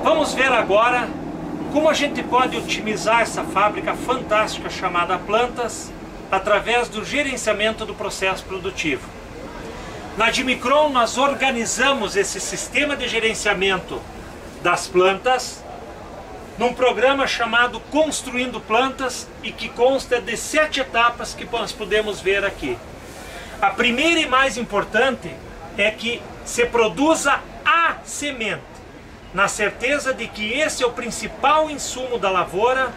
Vamos ver agora como a gente pode otimizar essa fábrica fantástica chamada Plantas através do gerenciamento do processo produtivo. Na Dimicron nós organizamos esse sistema de gerenciamento das plantas num programa chamado Construindo Plantas e que consta de 7 etapas que nós podemos ver aqui. A primeira e mais importante é que se produza a semente, na certeza de que esse é o principal insumo da lavoura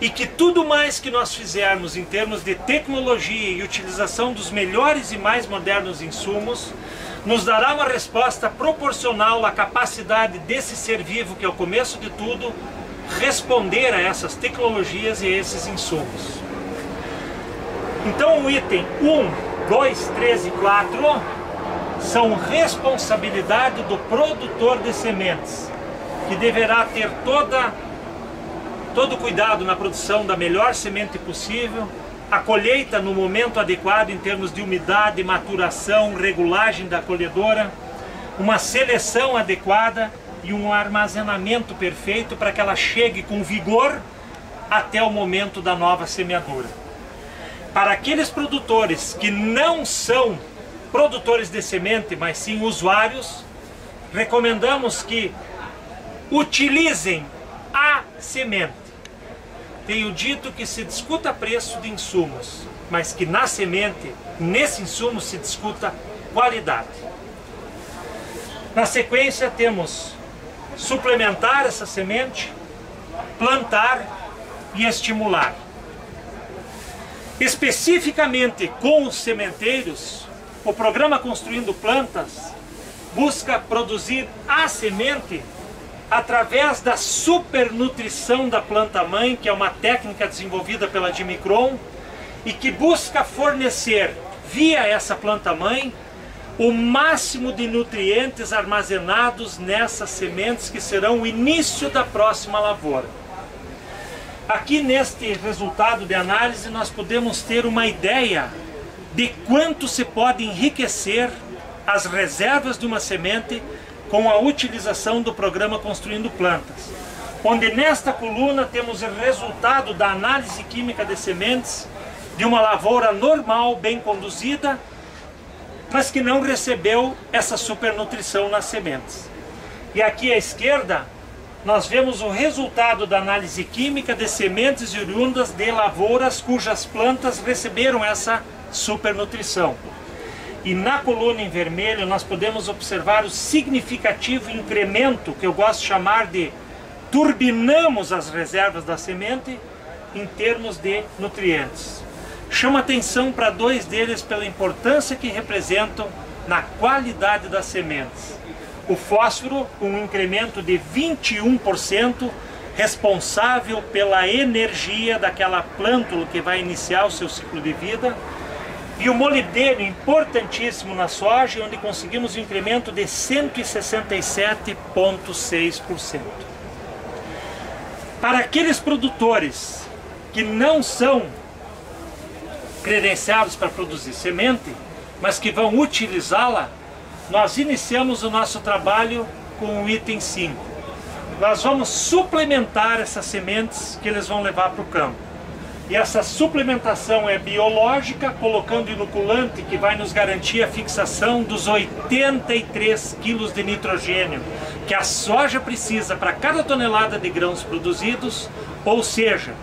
e que tudo mais que nós fizermos em termos de tecnologia e utilização dos melhores e mais modernos insumos nos dará uma resposta proporcional à capacidade desse ser vivo, que é o começo de tudo, responder a essas tecnologias e a esses insumos. Então o item 1, 2, 3 e 4 são responsabilidade do produtor de sementes, que deverá ter todo cuidado na produção da melhor semente possível, a colheita no momento adequado em termos de umidade, maturação, regulagem da colhedora, uma seleção adequada e um armazenamento perfeito para que ela chegue com vigor até o momento da nova semeadura. Para aqueles produtores que não são produtores de semente, mas sim usuários, recomendamos que utilizem a semente. Tenho dito que se discuta preço de insumos, mas que na semente, nesse insumo, se discuta qualidade. Na sequência temos suplementar essa semente, plantar e estimular. Especificamente com os sementeiros, o programa Construindo Plantas busca produzir a semente através da supernutrição da planta-mãe, que é uma técnica desenvolvida pela Dimicron e que busca fornecer, via essa planta-mãe, o máximo de nutrientes armazenados nessas sementes que serão o início da próxima lavoura. Aqui neste resultado de análise nós podemos ter uma ideia de quanto se pode enriquecer as reservas de uma semente com a utilização do programa Construindo Plantas, onde nesta coluna temos o resultado da análise química de sementes de uma lavoura normal, bem conduzida, mas que não recebeu essa supernutrição nas sementes. E aqui à esquerda nós vemos o resultado da análise química de sementes oriundas de lavouras cujas plantas receberam essa supernutrição. E na coluna em vermelho nós podemos observar o significativo incremento, que eu gosto de chamar de turbinamos as reservas da semente em termos de nutrientes. Chamo atenção para 2 deles pela importância que representam na qualidade das sementes. O fósforo, com um incremento de 21%, responsável pela energia daquela plântula que vai iniciar o seu ciclo de vida. E o molibdênio, importantíssimo na soja, onde conseguimos um incremento de 167,6%. Para aqueles produtores que não são credenciados para produzir semente, mas que vão utilizá-la, nós iniciamos o nosso trabalho com o item 5. Nós vamos suplementar essas sementes que eles vão levar para o campo. E essa suplementação é biológica, colocando inoculante que vai nos garantir a fixação dos 83 quilos de nitrogênio que a soja precisa para cada tonelada de grãos produzidos, ou seja,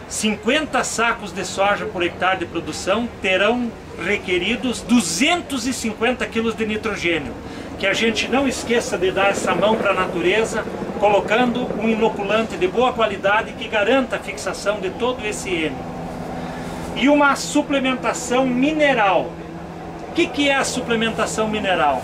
50 sacos de soja por hectare de produção terão requeridos 250 quilos de nitrogênio. Que a gente não esqueça de dar essa mão para a natureza, colocando um inoculante de boa qualidade que garanta a fixação de todo esse N. E uma suplementação mineral. O que é a suplementação mineral?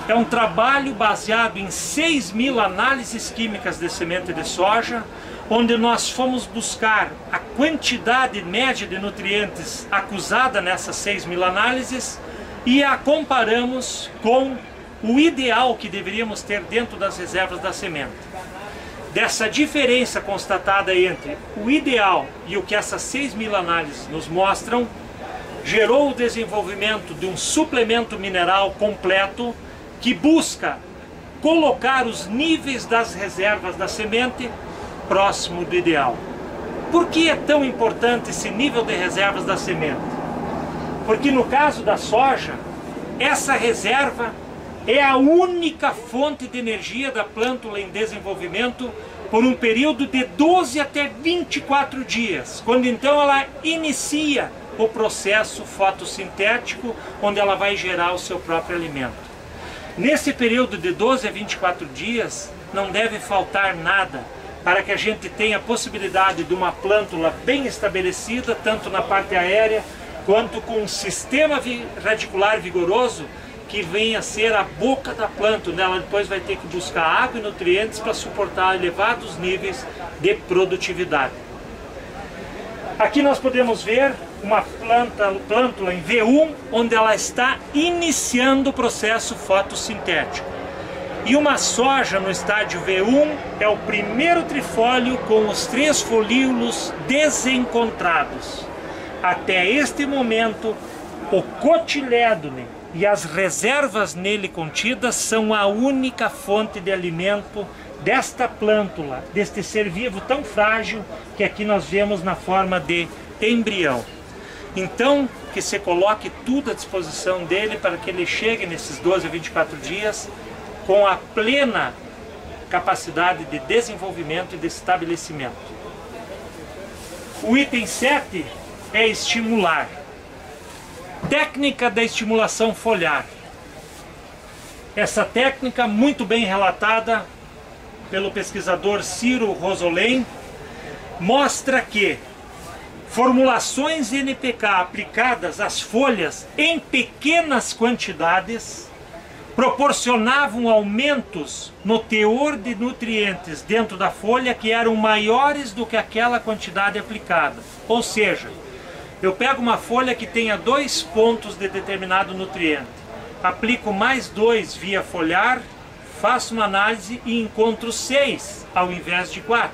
É um trabalho baseado em 6.000 análises químicas de semente de soja, onde nós fomos buscar a quantidade média de nutrientes acusada nessas 6.000 análises e a comparamos com o ideal que deveríamos ter dentro das reservas da semente. Dessa diferença constatada entre o ideal e o que essas 6.000 análises nos mostram, gerou o desenvolvimento de um suplemento mineral completo que busca colocar os níveis das reservas da semente próximo do ideal. Por que é tão importante esse nível de reservas da semente? Porque no caso da soja, essa reserva é a única fonte de energia da plântula em desenvolvimento por um período de 12 até 24 dias, quando então ela inicia o processo fotossintético, onde ela vai gerar o seu próprio alimento. Nesse período de 12 a 24 dias, não deve faltar nada para que a gente tenha a possibilidade de uma plântula bem estabelecida, tanto na parte aérea, quanto com um sistema radicular vigoroso, que venha a ser a boca da planta, onde ela depois vai ter que buscar água e nutrientes para suportar elevados níveis de produtividade. Aqui nós podemos ver uma plântula em V1, onde ela está iniciando o processo fotossintético. E uma soja no estágio V1 é o primeiro trifólio com os 3 folíolos desencontrados. Até este momento, o cotilédone e as reservas nele contidas são a única fonte de alimento desta plântula, deste ser vivo tão frágil que aqui nós vemos na forma de embrião. Então, que se coloque tudo à disposição dele para que ele chegue nesses 12 a 24 dias com a plena capacidade de desenvolvimento e de estabelecimento. O item 7 é estimular. Técnica da estimulação foliar. Essa técnica, muito bem relatada pelo pesquisador Ciro Rosolém, mostra que formulações NPK aplicadas às folhas em pequenas quantidades proporcionavam aumentos no teor de nutrientes dentro da folha que eram maiores do que aquela quantidade aplicada. Ou seja, eu pego uma folha que tenha 2 pontos de determinado nutriente, aplico mais 2 via foliar, faço uma análise e encontro 6 ao invés de 4.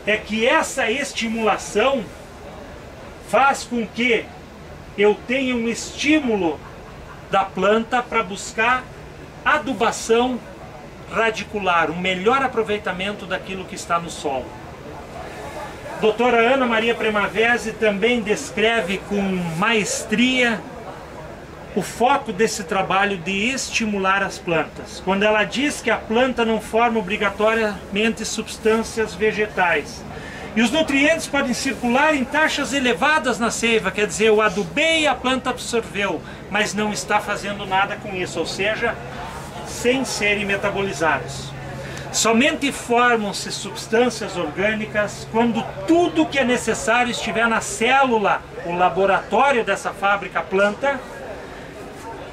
É que essa estimulação faz com que eu tenha um estímulo da planta para buscar adubação radicular, um melhor aproveitamento daquilo que está no solo. Doutora Ana Maria Premavesi também descreve com maestria o foco desse trabalho de estimular as plantas, quando ela diz que a planta não forma obrigatoriamente substâncias vegetais. E os nutrientes podem circular em taxas elevadas na seiva, quer dizer, eu adubei e a planta absorveu, mas não está fazendo nada com isso, ou seja, sem serem metabolizados. Somente formam-se substâncias orgânicas quando tudo que é necessário estiver na célula, o laboratório dessa fábrica planta.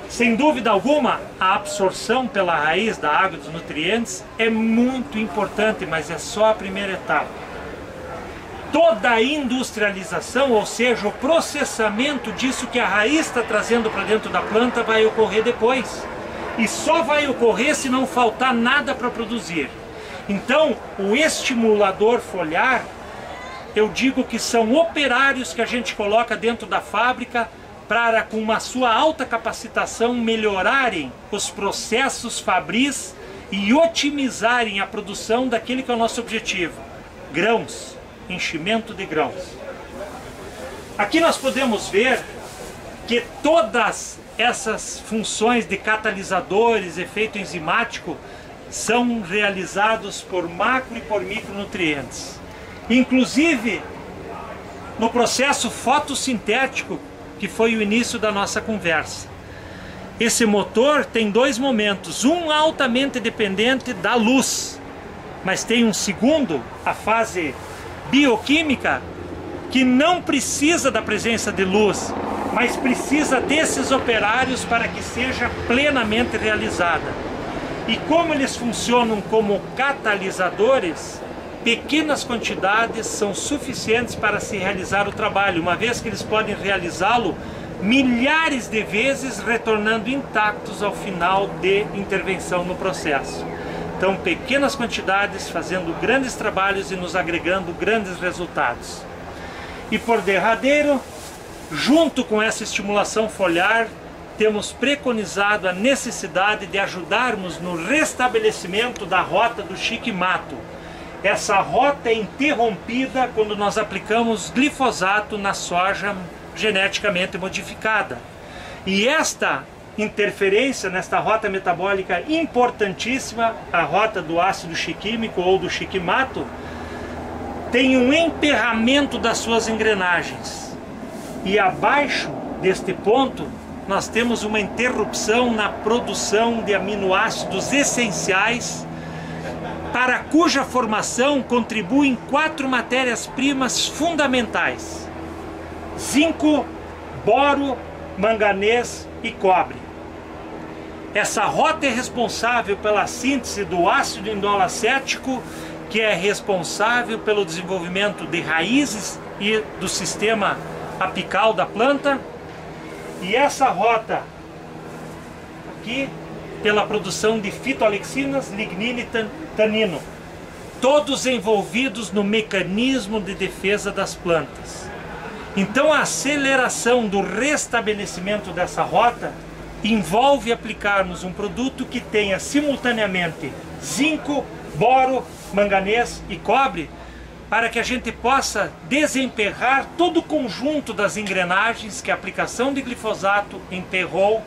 Sem dúvida alguma, a absorção pela raiz da água e dos nutrientes é muito importante, mas é só a primeira etapa. Toda a industrialização, ou seja, o processamento disso que a raiz está trazendo para dentro da planta vai ocorrer depois. E só vai ocorrer se não faltar nada para produzir. Então, o estimulador foliar, eu digo que são operários que a gente coloca dentro da fábrica para, com uma sua alta capacitação, melhorarem os processos fabris e otimizarem a produção daquele que é o nosso objetivo: grãos, enchimento de grãos. Aqui nós podemos ver que todas essas funções de catalisadores, efeito enzimático, são realizados por macro e por micronutrientes. Inclusive, no processo fotossintético, que foi o início da nossa conversa. Esse motor tem 2 momentos, um altamente dependente da luz, mas tem um segundo, a fase bioquímica, que não precisa da presença de luz, mas precisa desses operários para que seja plenamente realizada. E como eles funcionam como catalisadores, pequenas quantidades são suficientes para se realizar o trabalho, uma vez que eles podem realizá-lo milhares de vezes, retornando intactos ao final de intervenção no processo. Então, pequenas quantidades fazendo grandes trabalhos e nos agregando grandes resultados. E por derradeiro, junto com essa estimulação foliar, temos preconizado a necessidade de ajudarmos no restabelecimento da rota do Chiquimato. Essa rota é interrompida quando nós aplicamos glifosato na soja geneticamente modificada. E esta interferência nesta rota metabólica importantíssima, a rota do ácido chiquímico ou do Chiquimato, tem um emperramento das suas engrenagens. E abaixo deste ponto, nós temos uma interrupção na produção de aminoácidos essenciais, para cuja formação contribuem 4 matérias-primas fundamentais: zinco, boro, manganês e cobre. Essa rota é responsável pela síntese do ácido indolacético, que é responsável pelo desenvolvimento de raízes e do sistema apical da planta. E essa rota aqui, pela produção de fitoalexinas, lignina e tanino, todos envolvidos no mecanismo de defesa das plantas. Então a aceleração do restabelecimento dessa rota envolve aplicarmos um produto que tenha simultaneamente zinco, boro, manganês e cobre, para que a gente possa desemperrar todo o conjunto das engrenagens que a aplicação de glifosato emperrou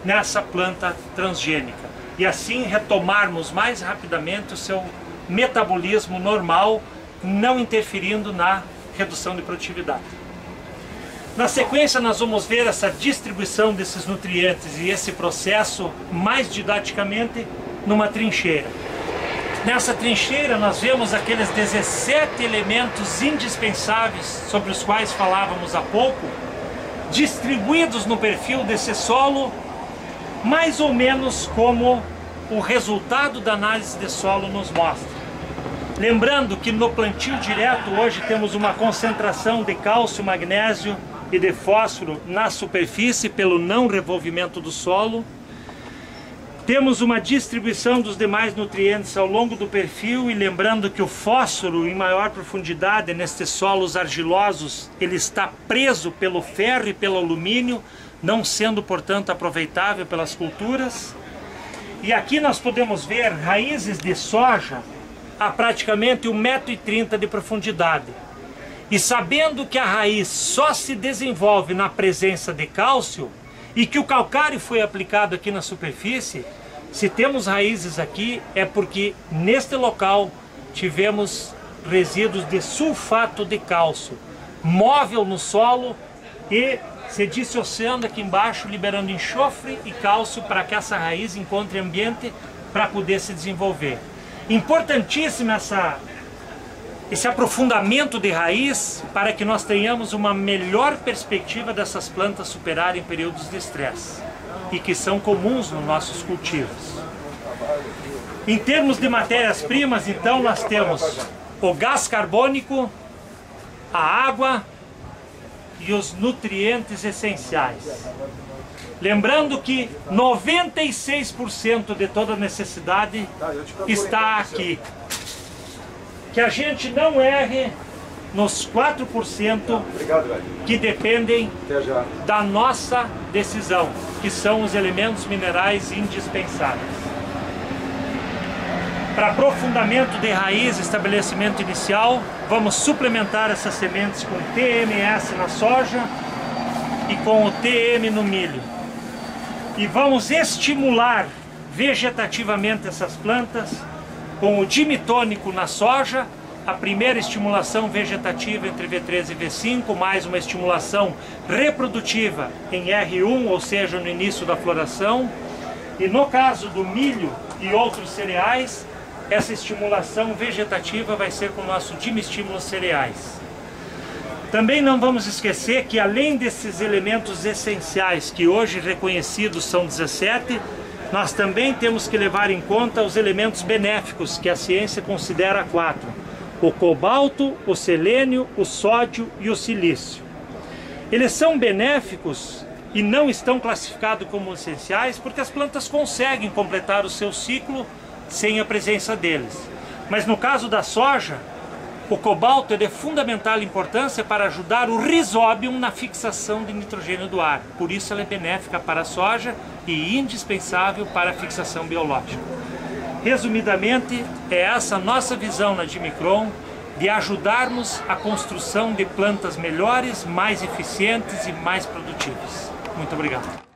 nessa planta transgênica. E assim retomarmos mais rapidamente o seu metabolismo normal, não interferindo na redução de produtividade. Na sequência, nós vamos ver essa distribuição desses nutrientes e esse processo mais didaticamente numa trincheira. Nessa trincheira nós vemos aqueles 17 elementos indispensáveis sobre os quais falávamos há pouco, distribuídos no perfil desse solo, mais ou menos como o resultado da análise de solo nos mostra. Lembrando que no plantio direto hoje temos uma concentração de cálcio, magnésio e de fósforo na superfície pelo não revolvimento do solo. Temos uma distribuição dos demais nutrientes ao longo do perfil, e lembrando que o fósforo em maior profundidade nestes solos argilosos, ele está preso pelo ferro e pelo alumínio, não sendo portanto aproveitável pelas culturas. E aqui nós podemos ver raízes de soja a praticamente 1,30 m de profundidade. E sabendo que a raiz só se desenvolve na presença de cálcio e que o calcário foi aplicado aqui na superfície, se temos raízes aqui é porque neste local tivemos resíduos de sulfato de cálcio móvel no solo e se dissociando aqui embaixo, liberando enxofre e cálcio para que essa raiz encontre ambiente para poder se desenvolver. Importantíssimo esse aprofundamento de raiz para que nós tenhamos uma melhor perspectiva dessas plantas superarem períodos de estresse e que são comuns nos nossos cultivos. Em termos de matérias-primas, então, nós temos o gás carbônico, a água e os nutrientes essenciais. Lembrando que 96% de toda a necessidade está aqui. Que a gente não erre nos 4% que dependem da nossa decisão, que são os elementos minerais indispensáveis. Para aprofundamento de raiz e estabelecimento inicial, vamos suplementar essas sementes com TMS na soja e com o TM no milho. E vamos estimular vegetativamente essas plantas com o dimitônico na soja, a primeira estimulação vegetativa entre V3 e V5, mais uma estimulação reprodutiva em R1, ou seja, no início da floração. E no caso do milho e outros cereais, essa estimulação vegetativa vai ser com o nosso dimistímulo cereais. Também não vamos esquecer que além desses elementos essenciais, que hoje reconhecidos são 17, nós também temos que levar em conta os elementos benéficos, que a ciência considera 4. O cobalto, o selênio, o sódio e o silício. Eles são benéficos e não estão classificados como essenciais porque as plantas conseguem completar o seu ciclo sem a presença deles. Mas no caso da soja, O cobalto é de fundamental importância para ajudar o Rhizobium na fixação de nitrogênio do ar. Por isso ela é benéfica para a soja e indispensável para a fixação biológica. Resumidamente, é essa nossa visão na Dimicron de ajudarmos a construção de plantas melhores, mais eficientes e mais produtivas. Muito obrigado.